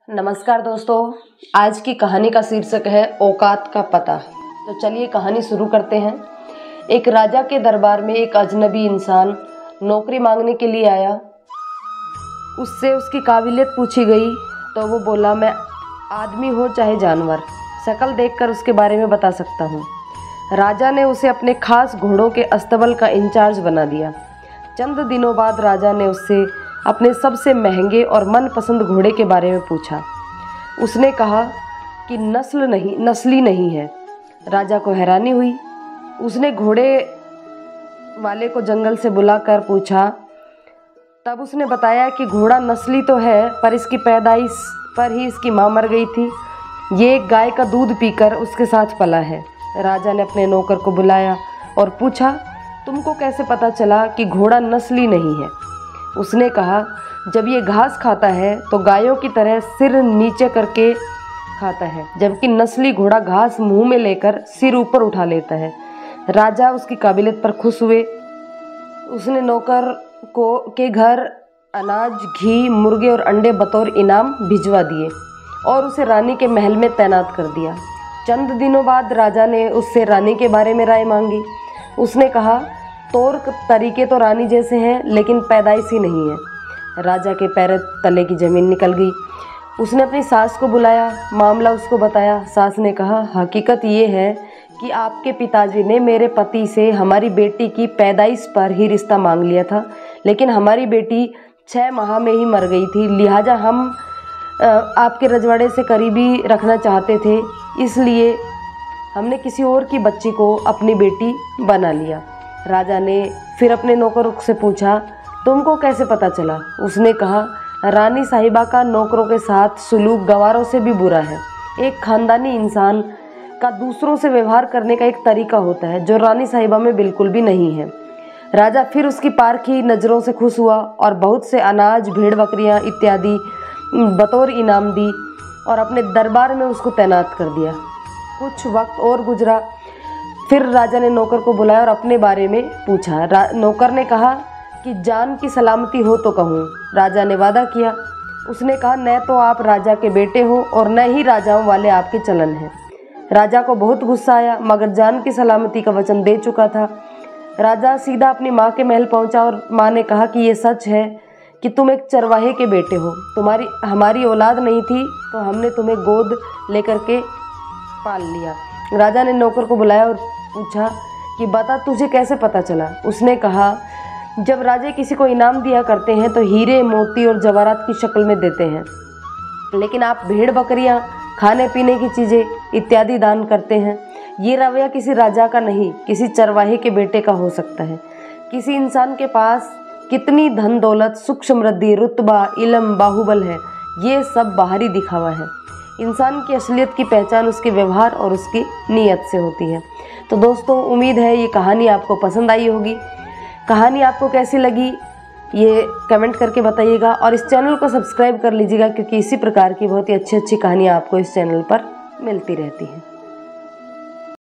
नमस्कार दोस्तों, आज की कहानी का शीर्षक है औकात का पता। तो चलिए कहानी शुरू करते हैं। एक राजा के दरबार में एक अजनबी इंसान नौकरी मांगने के लिए आया। उससे उसकी काबिलियत पूछी गई तो वो बोला, मैं आदमी हो चाहे जानवर, शक्ल देखकर उसके बारे में बता सकता हूँ। राजा ने उसे अपने खास घोड़ों के अस्तबल का इंचार्ज बना दिया। चंद दिनों बाद राजा ने उससे अपने सबसे महंगे और मनपसंद घोड़े के बारे में पूछा। उसने कहा कि नस्ली नहीं है। राजा को हैरानी हुई। उसने घोड़े वाले को जंगल से बुलाकर पूछा। तब उसने बताया कि घोड़ा नस्ली तो है, पर इसकी पैदाइश पर ही इसकी माँ मर गई थी। ये एक गाय का दूध पीकर उसके साथ पला है। राजा ने अपने नौकर को बुलाया और पूछा, तुमको कैसे पता चला कि घोड़ा नस्ली नहीं है? उसने कहा, जब ये घास खाता है तो गायों की तरह सिर नीचे करके खाता है, जबकि नस्ली घोड़ा घास मुंह में लेकर सिर ऊपर उठा लेता है। राजा उसकी काबिलियत पर खुश हुए। उसने नौकर के घर अनाज, घी, मुर्गे और अंडे बतौर इनाम भिजवा दिए और उसे रानी के महल में तैनात कर दिया। चंद दिनों बाद राजा ने उससे रानी के बारे में राय मांगी। उसने कहा, तौर तरीके तो रानी जैसे हैं, लेकिन पैदाइश ही नहीं है। राजा के पैर तले की ज़मीन निकल गई। उसने अपनी सास को बुलाया, मामला उसको बताया। सास ने कहा, हकीकत ये है कि आपके पिताजी ने मेरे पति से हमारी बेटी की पैदाइश पर ही रिश्ता मांग लिया था, लेकिन हमारी बेटी 6 माह में ही मर गई थी। लिहाजा हम आपके रजवाड़े से करीबी रखना चाहते थे, इसलिए हमने किसी और की बच्ची को अपनी बेटी बना लिया। राजा ने फिर अपने नौकर से पूछा, तुमको कैसे पता चला? उसने कहा, रानी साहिबा का नौकरों के साथ सुलूक गवारों से भी बुरा है। एक खानदानी इंसान का दूसरों से व्यवहार करने का एक तरीका होता है जो रानी साहिबा में बिल्कुल भी नहीं है। राजा फिर उसकी पारखी नज़रों से खुश हुआ और बहुत से अनाज, भेड़ बकरियां इत्यादि बतौर इनाम दी और अपने दरबार में उसको तैनात कर दिया। कुछ वक्त और गुजरा। फिर राजा ने नौकर को बुलाया और अपने बारे में पूछा। नौकर ने कहा कि जान की सलामती हो तो कहूँ। राजा ने वादा किया। उसने कहा, न तो आप राजा के बेटे हो और न ही राजाओं वाले आपके चलन हैं। राजा को बहुत गुस्सा आया, मगर जान की सलामती का वचन दे चुका था। राजा सीधा अपनी माँ के महल पहुँचा और माँ ने कहा कि ये सच है कि तुम एक चरवाहे के बेटे हो। हमारी औलाद नहीं थी तो हमने तुम्हें गोद लेकर के पाल लिया। राजा ने नौकर को बुलाया और पूछा कि बता, तुझे कैसे पता चला? उसने कहा, जब राजे किसी को इनाम दिया करते हैं तो हीरे, मोती और जवाहरात की शक्ल में देते हैं, लेकिन आप भेड़ बकरियां, खाने पीने की चीज़ें इत्यादि दान करते हैं। ये रवैया किसी राजा का नहीं, किसी चरवाहे के बेटे का हो सकता है। किसी इंसान के पास कितनी धन दौलत, सुख समृद्धि, रुतबा, इल्म, बाहुबल है, ये सब बाहरी दिखावा है। इंसान की असलियत की पहचान उसके व्यवहार और उसकी नीयत से होती है। तो दोस्तों, उम्मीद है ये कहानी आपको पसंद आई होगी। कहानी आपको कैसी लगी ये कमेंट करके बताइएगा और इस चैनल को सब्सक्राइब कर लीजिएगा, क्योंकि इसी प्रकार की बहुत ही अच्छी कहानियाँ आपको इस चैनल पर मिलती रहती हैं।